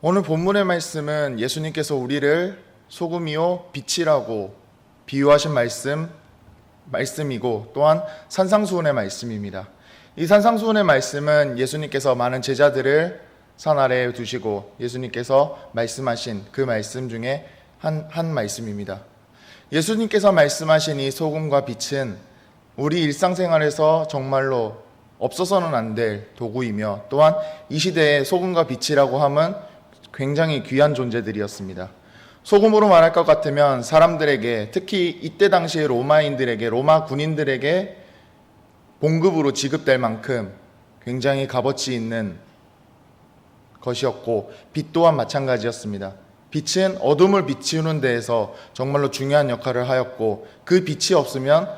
오늘 본문의 말씀은 예수님께서 우리를 소금이요 빛이라고 비유하신 말씀이고 또한 산상수훈의 말씀입니다. 이 산상수훈의 말씀은 예수님께서 많은 제자들을 산 아래에 두시고 예수님께서 말씀하신 그 말씀 중에 한 말씀입니다. 예수님께서 말씀하신 이 소금과 빛은 우리 일상생활에서 정말로 없어서는 안 될 도구이며 또한 이 시대의 소금과 빛이라고 함은 굉장히 귀한 존재들이었습니다. 소금으로 말할 것 같으면 사람들에게, 특히 이때 당시의 로마인들에게, 로마 군인들에게 봉급으로 지급될 만큼 굉장히 값어치 있는 것이었고, 빛 또한 마찬가지였습니다. 빛은 어둠을 비추는 데에서 정말로 중요한 역할을 하였고, 그 빛이 없으면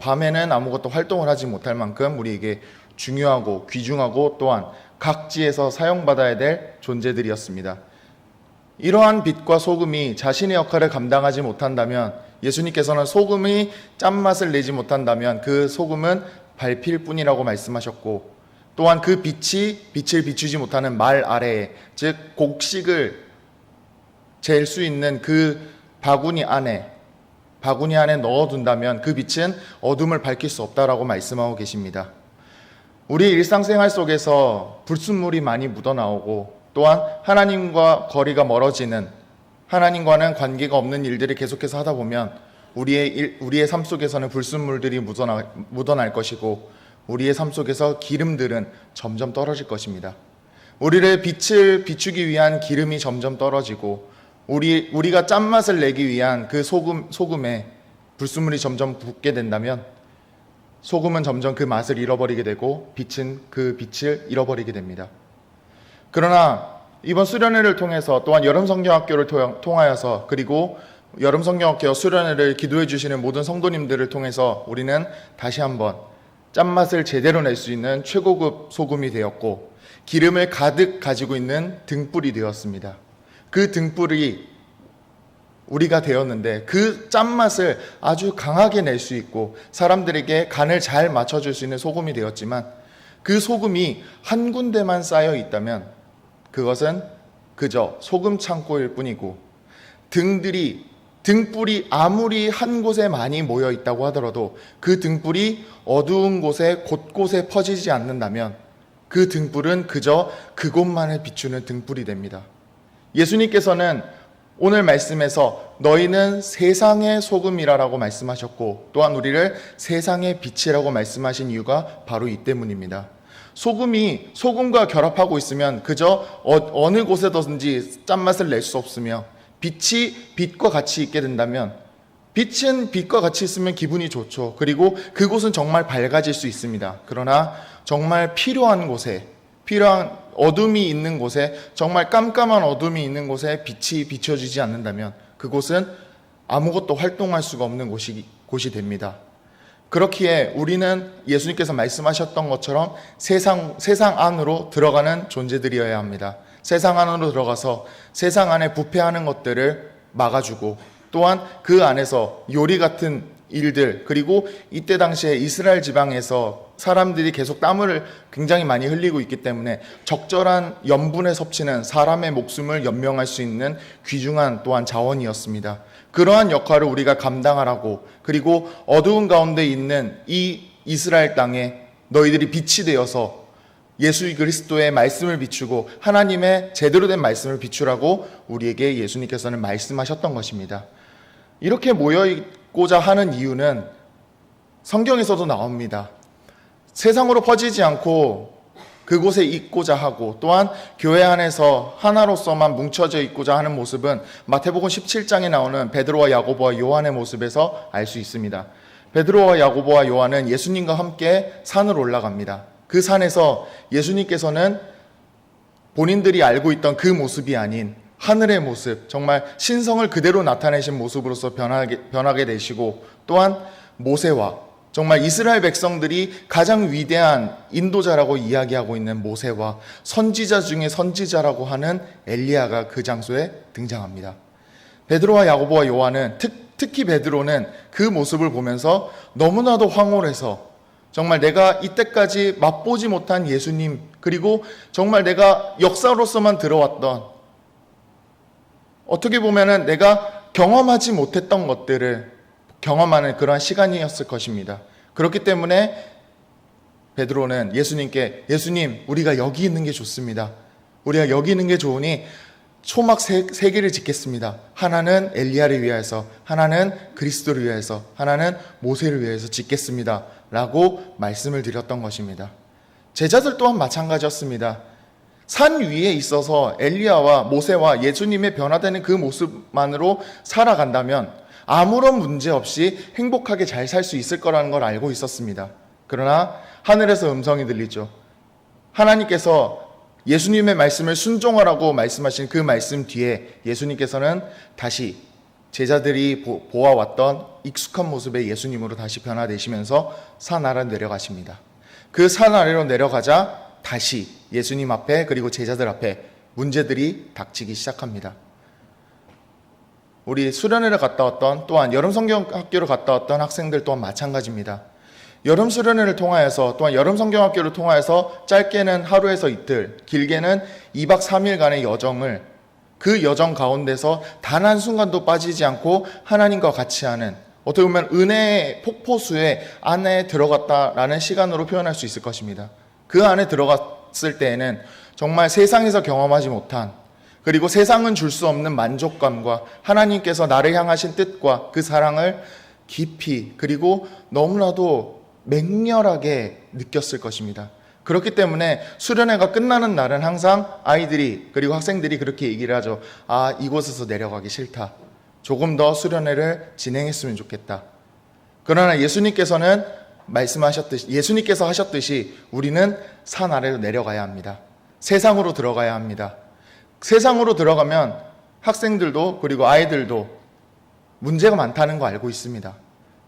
밤에는 아무것도 활동을 하지 못할 만큼 우리에게 중요하고 귀중하고 또한 각지에서 사용받아야 될 존재들이었습니다. 이러한 빛과 소금이 자신의 역할을 감당하지 못한다면, 예수님께서는 소금이 짠맛을 내지 못한다면 그 소금은 밟힐 뿐이라고 말씀하셨고, 또한 그 빛을 비추지 못하는 말 아래에, 즉 곡식을 잴 수 있는 그 바구니 안에 넣어둔다면 그 빛은 어둠을 밝힐 수 없다라고 말씀하고 계십니다. 우리 일상생활 속에서 불순물이 많이 묻어나오고 또한 하나님과 거리가 멀어지는, 하나님과는 관계가 없는 일들을 계속해서 하다 보면 우리의 삶 속에서는 불순물들이 묻어날 것이고 우리의 삶 속에서 기름들은 점점 떨어질 것입니다. 우리를 빛을 비추기 위한 기름이 점점 떨어지고 우리가 짠맛을 내기 위한 그 소금에 불순물이 점점 붙게 된다면 소금은 점점 그 맛을 잃어버리게 되고 빛은 그 빛을 잃어버리게 됩니다. 그러나 이번 수련회를 통해서 또한 여름 성경학교를 통하여서 그리고 여름 성경학교 수련회를 기도해 주시는 모든 성도님들을 통해서 우리는 다시 한번 짠맛을 제대로 낼 수 있는 최고급 소금이 되었고 기름을 가득 가지고 있는 등불이 되었습니다. 그 등불이 우리가 되었는데 그 짠맛을 아주 강하게 낼 수 있고 사람들에게 간을 잘 맞춰줄 수 있는 소금이 되었지만 그 소금이 한 군데만 쌓여 있다면 그것은 그저 소금 창고일 뿐이고 등불이 아무리 한 곳에 많이 모여 있다고 하더라도 그 등불이 어두운 곳에 곳곳에 퍼지지 않는다면 그 등불은 그저 그곳만을 비추는 등불이 됩니다. 예수님께서는 오늘 말씀에서 너희는 세상의 소금이라고 말씀하셨고 또한 우리를 세상의 빛이라고 말씀하신 이유가 바로 이 때문입니다. 소금이 소금과 결합하고 있으면 그저 어느 곳에든지 짠맛을 낼 수 없으며 빛이 빛과 같이 있게 된다면 빛은 빛과 같이 있으면 기분이 좋죠. 그리고 그곳은 정말 밝아질 수 있습니다. 그러나 정말 필요한 어둠이 있는 곳에, 정말 깜깜한 어둠이 있는 곳에 빛이 비춰지지 않는다면 그곳은 아무것도 활동할 수가 없는 곳이 됩니다. 그렇기에 우리는 예수님께서 말씀하셨던 것처럼 세상 안으로 들어가는 존재들이어야 합니다. 세상 안으로 들어가서 세상 안에 부패하는 것들을 막아주고 또한 그 안에서 요리 같은 일들, 그리고 이때 당시에 이스라엘 지방에서 사람들이 계속 땀을 굉장히 많이 흘리고 있기 때문에 적절한 염분의 섭취는 사람의 목숨을 연명할 수 있는 귀중한 또한 자원이었습니다. 그러한 역할을 우리가 감당하라고, 그리고 어두운 가운데 있는 이 이스라엘 땅에 너희들이 빛이 되어서 예수 그리스도의 말씀을 비추고 하나님의 제대로 된 말씀을 비추라고 우리에게 예수님께서는 말씀하셨던 것입니다. 이렇게 모여있고자 하는 이유는 성경에서도 나옵니다. 세상으로 퍼지지 않고 그곳에 있고자 하고 또한 교회 안에서 하나로서만 뭉쳐져 있고자 하는 모습은 마태복음 17장에 나오는 베드로와 야고보와 요한의 모습에서 알 수 있습니다. 베드로와 야고보와 요한은 예수님과 함께 산을 올라갑니다. 그 산에서 예수님께서는 본인들이 알고 있던 그 모습이 아닌 하늘의 모습, 정말 신성을 그대로 나타내신 모습으로서 변하게 되시고 또한 모세와 정말 이스라엘 백성들이 가장 위대한 인도자라고 이야기하고 있는 모세와 선지자 중에 선지자라고 하는 엘리야가 그 장소에 등장합니다. 베드로와 야고보와 요한은 특히 베드로는 그 모습을 보면서 너무나도 황홀해서 정말 내가 이때까지 맛보지 못한 예수님, 그리고 정말 내가 역사로서만 들어왔던, 어떻게 보면은 내가 경험하지 못했던 것들을 경험하는 그러한 시간이었을 것입니다. 그렇기 때문에 베드로는 예수님께, 예수님, 우리가 여기 있는 게 좋습니다. 우리가 여기 있는 게 좋으니 초막 세 개를 짓겠습니다. 하나는 엘리야를 위하여서, 하나는 그리스도를 위하여서, 하나는 모세를 위하여서 짓겠습니다. 라고 말씀을 드렸던 것입니다. 제자들 또한 마찬가지였습니다. 산 위에 있어서 엘리야와 모세와 예수님의 변화되는 그 모습만으로 살아간다면 아무런 문제 없이 행복하게 잘 살 수 있을 거라는 걸 알고 있었습니다. 그러나 하늘에서 음성이 들리죠. 하나님께서 예수님의 말씀을 순종하라고 말씀하신 그 말씀 뒤에 예수님께서는 다시 제자들이 보아왔던 익숙한 모습의 예수님으로 다시 변화되시면서 산 아래로 내려가십니다. 그 산 아래로 내려가자 다시 예수님 앞에, 그리고 제자들 앞에 문제들이 닥치기 시작합니다. 우리 수련회를 갔다 왔던, 또한 여름 성경학교를 갔다 왔던 학생들 또한 마찬가지입니다. 여름 수련회를 통하여서, 또한 여름 성경학교를 통하여서 짧게는 하루에서 이틀, 길게는 2박 3일간의 여정을, 그 여정 가운데서 단 한순간도 빠지지 않고 하나님과 같이 하는, 어떻게 보면 은혜의 폭포수의 안에 들어갔다라는 시간으로 표현할 수 있을 것입니다. 그 안에 들어갔을 때에는 정말 세상에서 경험하지 못한, 그리고 세상은 줄 수 없는 만족감과 하나님께서 나를 향하신 뜻과 그 사랑을 깊이, 그리고 너무나도 맹렬하게 느꼈을 것입니다. 그렇기 때문에 수련회가 끝나는 날은 항상 아이들이, 그리고 학생들이 그렇게 얘기를 하죠. 아, 이곳에서 내려가기 싫다. 조금 더 수련회를 진행했으면 좋겠다. 그러나 예수님께서 하셨듯이 우리는 산 아래로 내려가야 합니다. 세상으로 들어가야 합니다. 세상으로 들어가면 학생들도, 그리고 아이들도 문제가 많다는 거 알고 있습니다.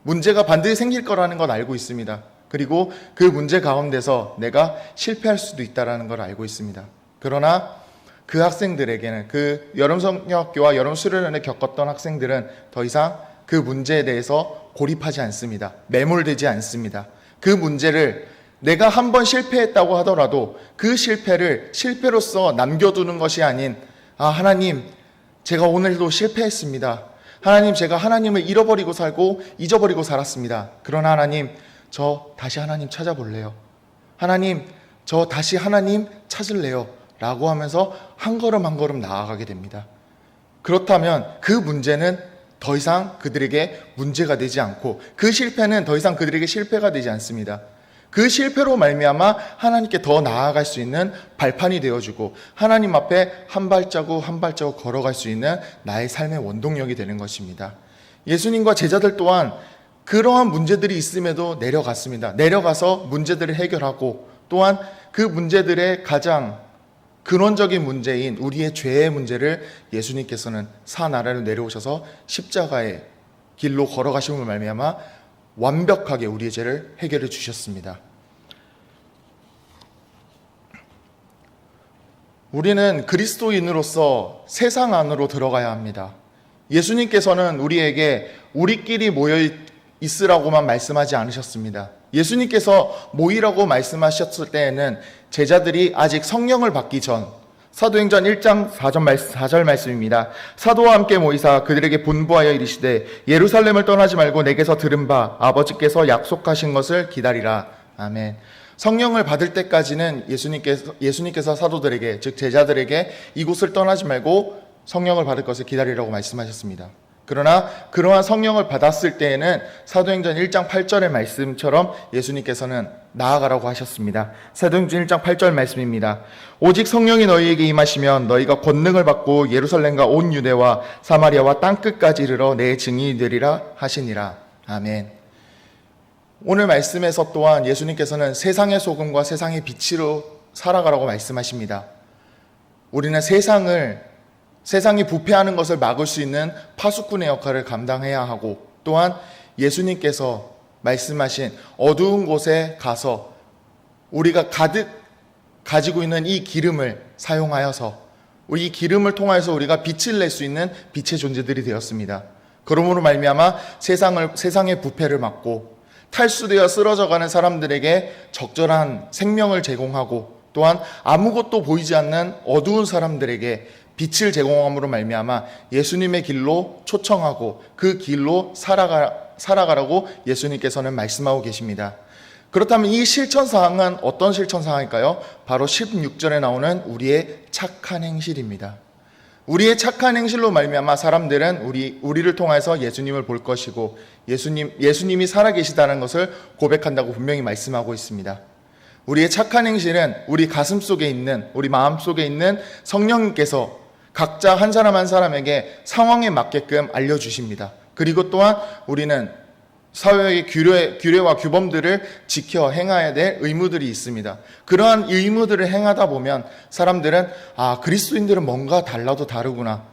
문제가 반드시 생길 거라는 건 알고 있습니다. 그리고 그 문제 가운데서 내가 실패할 수도 있다는 걸 알고 있습니다. 그러나 그 학생들에게는, 그 여름 성경학교와 여름 수련회를 겪었던 학생들은 더 이상 그 문제에 대해서 고립하지 않습니다. 매몰되지 않습니다. 그 문제를 내가 한번 실패했다고 하더라도 그 실패를 실패로서 남겨두는 것이 아닌, 아, 하나님, 제가 오늘도 실패했습니다. 하나님, 제가 하나님을 잃어버리고 살고 잊어버리고 살았습니다. 그러나 하나님, 저 다시 하나님 찾아볼래요. 하나님, 저 다시 하나님 찾을래요. 라고 하면서 한 걸음 한 걸음 나아가게 됩니다. 그렇다면 그 문제는 더 이상 그들에게 문제가 되지 않고, 그 실패는 더 이상 그들에게 실패가 되지 않습니다. 그 실패로 말미암아 하나님께 더 나아갈 수 있는 발판이 되어주고, 하나님 앞에 한 발자국 한 발자국 걸어갈 수 있는 나의 삶의 원동력이 되는 것입니다. 예수님과 제자들 또한 그러한 문제들이 있음에도 내려갔습니다. 내려가서 문제들을 해결하고, 또한 그 문제들의 가장 근원적인 문제인 우리의 죄의 문제를 예수님께서는 산 아래로 내려오셔서 십자가의 길로 걸어가심을 말미암아 완벽하게 우리의 죄를 해결해 주셨습니다. 우리는 그리스도인으로서 세상 안으로 들어가야 합니다. 예수님께서는 우리에게 우리끼리 모여 있으라고만 말씀하지 않으셨습니다. 예수님께서 모이라고 말씀하셨을 때에는 제자들이 아직 성령을 받기 전, 사도행전 1장 4절 말씀입니다. 사도와 함께 모이사 그들에게 분부하여 이르시되 예루살렘을 떠나지 말고 내게서 들은 바 아버지께서 약속하신 것을 기다리라. 아멘. 성령을 받을 때까지는 예수님께서 사도들에게, 즉 제자들에게 이곳을 떠나지 말고 성령을 받을 것을 기다리라고 말씀하셨습니다. 그러나 그러한 성령을 받았을 때에는 사도행전 1장 8절의 말씀처럼 예수님께서는 나아가라고 하셨습니다. 사도행전 1장 8절 말씀입니다. 오직 성령이 너희에게 임하시면 너희가 권능을 받고 예루살렘과 온 유대와 사마리아와 땅끝까지 이르러 내 증인이 되리라 하시니라. 아멘. 오늘 말씀에서 또한 예수님께서는 세상의 소금과 세상의 빛으로 살아가라고 말씀하십니다. 우리는 세상이 부패하는 것을 막을 수 있는 파수꾼의 역할을 감당해야 하고, 또한 예수님께서 말씀하신 어두운 곳에 가서 우리가 가득 가지고 있는 이 기름을 사용하여서, 이 기름을 통하여서 우리가 빛을 낼 수 있는 빛의 존재들이 되었습니다. 그러므로 말미암아 세상의 부패를 막고 탈수되어 쓰러져가는 사람들에게 적절한 생명을 제공하고, 또한 아무것도 보이지 않는 어두운 사람들에게 빛을 제공함으로 말미암아 예수님의 길로 초청하고 그 길로 살아가라고 예수님께서는 말씀하고 계십니다. 그렇다면 이 실천사항은 어떤 실천사항일까요? 바로 16절에 나오는 우리의 착한 행실입니다. 우리의 착한 행실로 말미암아 사람들은 우리를 통해서 예수님을 볼 것이고 예수님이 살아계시다는 것을 고백한다고 분명히 말씀하고 있습니다. 우리의 착한 행실은 우리 가슴 속에 있는, 우리 마음 속에 있는 성령님께서 각자 한 사람 한 사람에게 상황에 맞게끔 알려주십니다. 그리고 또한 우리는 사회의 규례와 규범들을 지켜 행해야 될 의무들이 있습니다. 그러한 의무들을 행하다 보면 사람들은 그리스도인들은 뭔가 달라도 다르구나,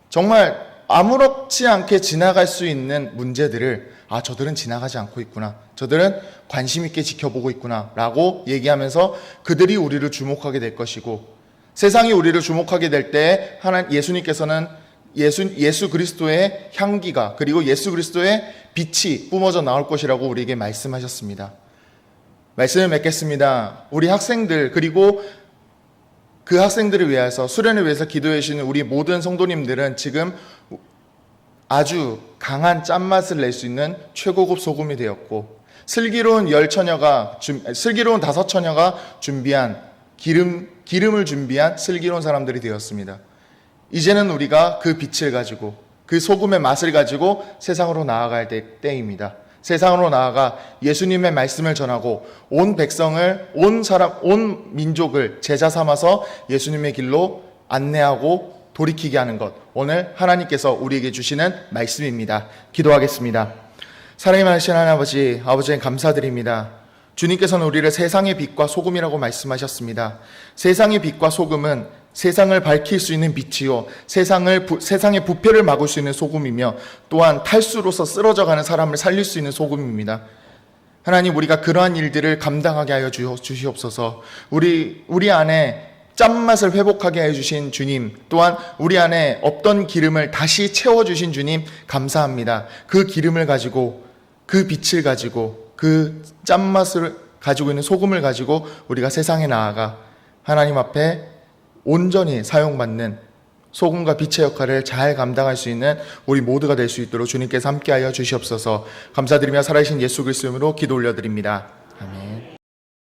정말 아무렇지 않게 지나갈 수 있는 문제들을 저들은 지나가지 않고 있구나, 저들은 관심 있게 지켜보고 있구나 라고 얘기하면서 그들이 우리를 주목하게 될 것이고, 세상이 우리를 주목하게 될 때 예수님께서는 예수 그리스도의 향기가, 그리고 예수 그리스도의 빛이 뿜어져 나올 것이라고 우리에게 말씀하셨습니다. 말씀을 맺겠습니다. 우리 학생들, 그리고 그 학생들을 위해서, 수련을 위해서 기도해 주시는 우리 모든 성도님들은 지금 아주 강한 짠맛을 낼 수 있는 최고급 소금이 되었고, 슬기로운 다섯 처녀가 준비한 기름을 준비한 슬기로운 사람들이 되었습니다. 이제는 우리가 그 빛을 가지고, 그 소금의 맛을 가지고 세상으로 나아갈 때입니다. 세상으로 나아가 예수님의 말씀을 전하고 온 백성을, 온 민족을 제자 삼아서 예수님의 길로 안내하고 돌이키게 하는 것, 오늘 하나님께서 우리에게 주시는 말씀입니다. 기도하겠습니다. 사랑이 많으신 하나님 아버지에 감사드립니다. 주님께서는 우리를 세상의 빛과 소금이라고 말씀하셨습니다. 세상의 빛과 소금은 세상을 밝힐 수 있는 빛이요, 세상의 부패를 막을 수 있는 소금이며, 또한 탈수로서 쓰러져가는 사람을 살릴 수 있는 소금입니다. 하나님, 우리가 그러한 일들을 감당하게 하여 주시옵소서. 우리 안에 짠맛을 회복하게 해주신 주님, 또한 우리 안에 없던 기름을 다시 채워주신 주님 감사합니다. 그 기름을 가지고, 그 빛을 가지고, 그 짠맛을 가지고 있는 소금을 가지고 우리가 세상에 나아가 하나님 앞에 온전히 사용받는 소금과 빛의 역할을 잘 감당할 수 있는 우리 모두가 될 수 있도록 주님께서 함께하여 주시옵소서. 감사드리며 살아계신 예수 그리스도 이름으로 기도 올려드립니다. 아멘.